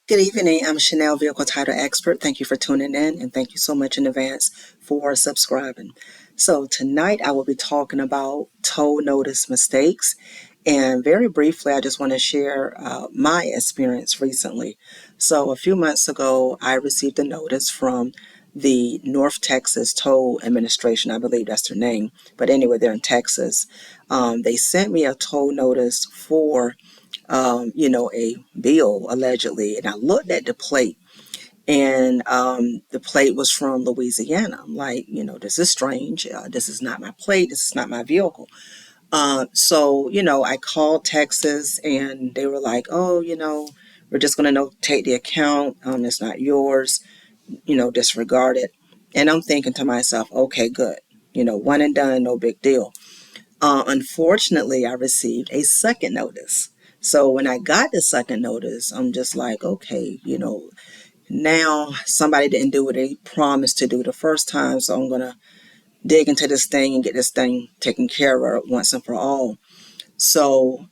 Good evening. I'm Chanel, Vehicle Title Expert. Thank you for tuning in, and thank you so much in advance for subscribing. So tonight I will be talking about tow notice mistakes. And very briefly, I just want to share my experience recently. So a few months ago, I received a notice from the North Texas Toll Administration. I believe that's their name. But anyway, they're in Texas. They sent me a toll notice for a bill allegedly. And I looked at the plate, and the plate was from Louisiana. I'm like, this is strange. This is not my plate. This is not my vehicle. So I called Texas, and they were like, oh, we're just going to notate the account. It's not yours, disregard it. And I'm thinking to myself, okay, good. One and done, no big deal. Unfortunately, I received a second notice. So when I got the second notice, I'm just like, okay, now somebody didn't do what they promised to do the first time. So I'm going to dig into this thing and get this thing taken care of once and for all. So,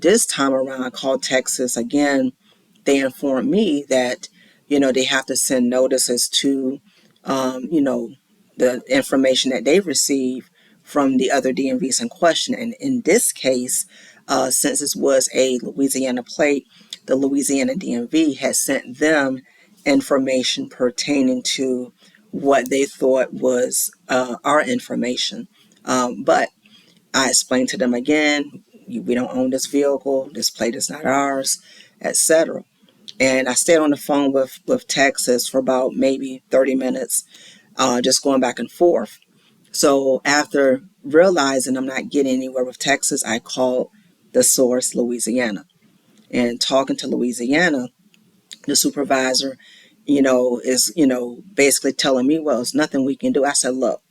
this time around, I called Texas again. They informed me that, they have to send notices to, the information that they receive from the other DMVs in question. And in this case, since this was a Louisiana plate, the Louisiana DMV had sent them information pertaining to what they thought was our information. But I explained to them again, we don't own this vehicle, this plate is not ours, etc. And I stayed on the phone with Texas for about maybe 30 minutes, just going back and forth. So after realizing I'm not getting anywhere with Texas, I called the source, Louisiana. And talking to Louisiana, the supervisor, is, basically telling me, well, it's nothing we can do. I said, look,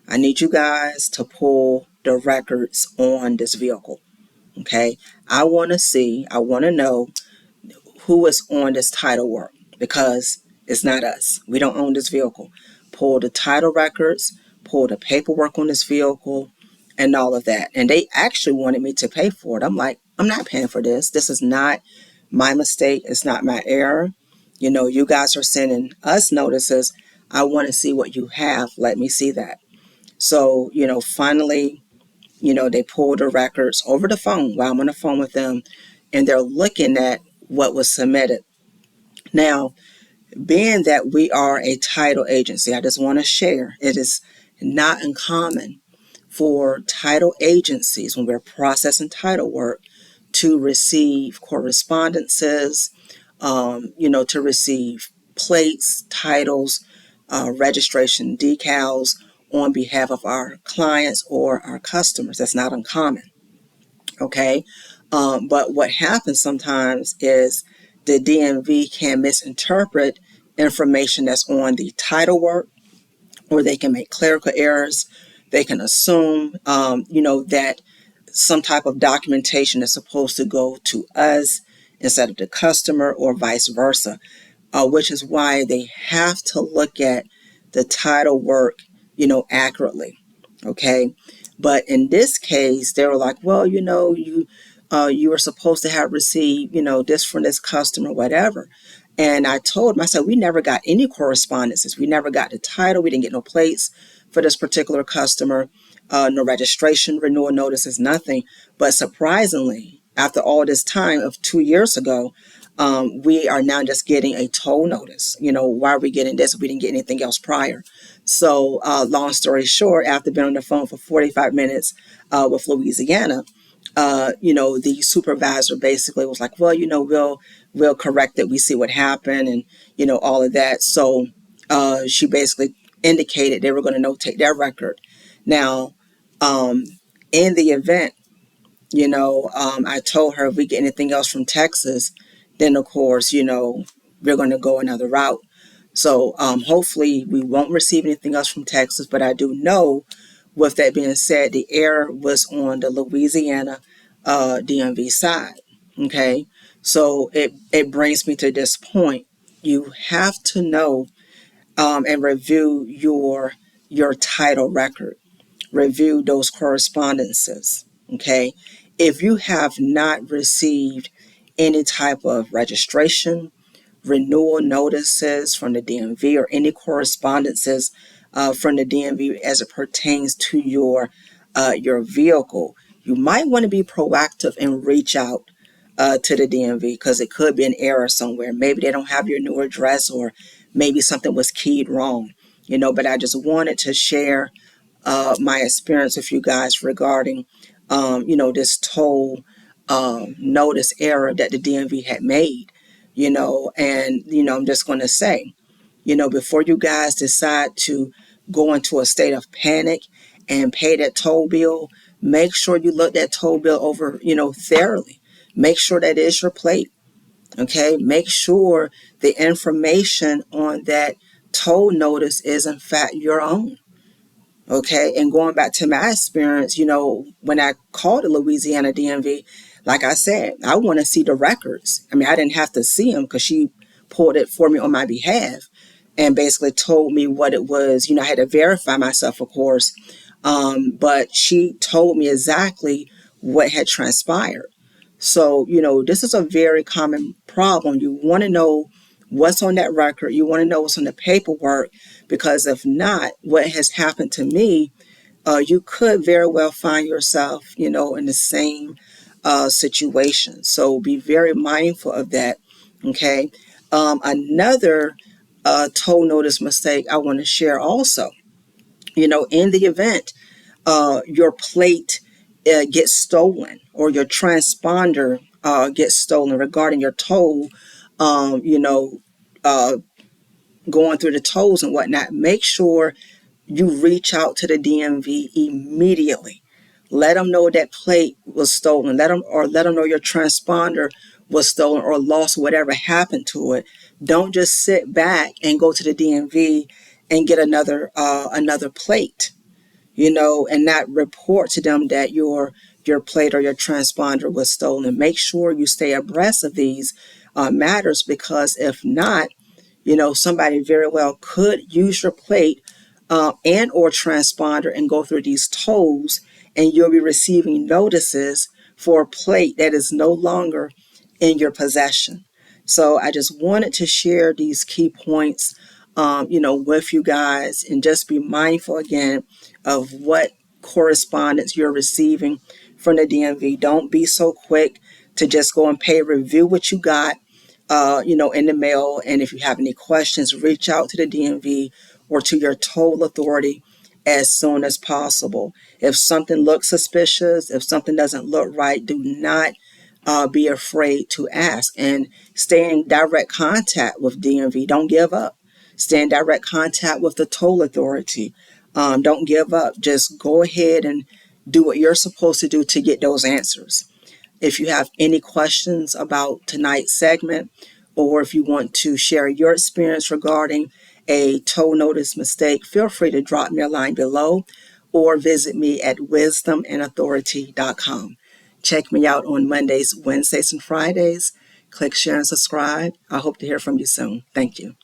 I need you guys to pull the records on this vehicle. Okay. I want to know who is on this title work, because it's not us. We don't own this vehicle. Pull the title records, pull the paperwork on this vehicle, and all of that. And they actually wanted me to pay for it. I'm like, I'm not paying for this. This is not my mistake. It's not my error. You guys are sending us notices. I want to see what you have. Let me see that. So, finally, they pulled the records over the phone while I'm on the phone with them, and they're looking at what was submitted. Now, being that we are a title agency, I just want to share, it is not uncommon for title agencies, when we're processing title work, to receive correspondences, to receive plates, titles, registration decals on behalf of our clients or our customers. That's not uncommon. Okay. But what happens sometimes is the DMV can misinterpret information that's on the title work, or they can make clerical errors. They can assume, that some type of documentation is supposed to go to us instead of the customer, or vice versa, which is why they have to look at the title work, accurately. Okay. But in this case, they were like, well, you were supposed to have received, this from this customer, whatever. And I told them, I said, we never got any correspondences. We never got the title. We didn't get no plates for this particular customer, no registration, renewal notices, nothing. But surprisingly, after all this time of 2 years ago, we are now just getting a toll notice. Why are we getting this? We didn't get anything else prior. So long story short, after being on the phone for 45 minutes with Louisiana, the supervisor basically was like, well, we'll correct it. We see what happened, and, all of that. So she basically indicated they were going to notate their record. Now, in the event, I told her if we get anything else from Texas, then of course, we're going to go another route. So hopefully we won't receive anything else from Texas, but I do know, with that being said, the error was on the Louisiana DMV side. Okay. So it brings me to this point. You have to know and review your title record. Review those correspondences. Okay. If you have not received any type of registration, renewal notices from the DMV or any correspondences from the DMV as it pertains to your vehicle, you might want to be proactive and reach out to the DMV, because it could be an error somewhere. Maybe they don't have your new address, or maybe something was keyed wrong. But I just wanted to share my experience with you guys regarding, this toll notice error that the DMV had made. And I'm just going to say, before you guys decide to go into a state of panic and pay that toll bill, make sure you look that toll bill over, thoroughly. Make sure that is your plate. Okay. Make sure the information on that toll notice is in fact your own. Okay. And going back to my experience, when I called the Louisiana DMV, like I said, I want to see the records. I mean, I didn't have to see them because she pulled it for me on my behalf and basically told me what it was. I had to verify myself, of course. But she told me exactly what had transpired. So, this is a very common problem. You want to know what's on that record. You want to know what's on the paperwork, because if not, what has happened to me, you could very well find yourself, in the same situation. So be very mindful of that. Okay. Another toll notice mistake I want to share also, in the event your plate gets stolen, or your transponder gets stolen regarding your toll, uh, going through the tolls and whatnot, make sure you reach out to the DMV immediately. Let them know that plate was stolen. Let them know your transponder was stolen or lost, whatever happened to it. Don't just sit back and go to the DMV and get another plate, and not report to them that your plate or your transponder was stolen. Make sure you stay abreast of these matters, because if not, somebody very well could use your plate and or transponder and go through these tolls, and you'll be receiving notices for a plate that is no longer in your possession. So I just wanted to share these key points, with you guys, and just be mindful again of what correspondence you're receiving from the DMV. Don't be so quick to just go and pay. Review what you got, in the mail. And if you have any questions, reach out to the DMV or to your toll authority as soon as possible. If something looks suspicious, if something doesn't look right, do not be afraid to ask, and stay in direct contact with DMV. Don't give up. Stay in direct contact with the toll authority. Don't give up. Just go ahead and do what you're supposed to do to get those answers. If you have any questions about tonight's segment, or if you want to share your experience regarding a toll notice mistake, feel free to drop me a line below, or visit me at wisdomandauthority.com. Check me out on Mondays, Wednesdays, and Fridays. Click share and subscribe. I hope to hear from you soon. Thank you.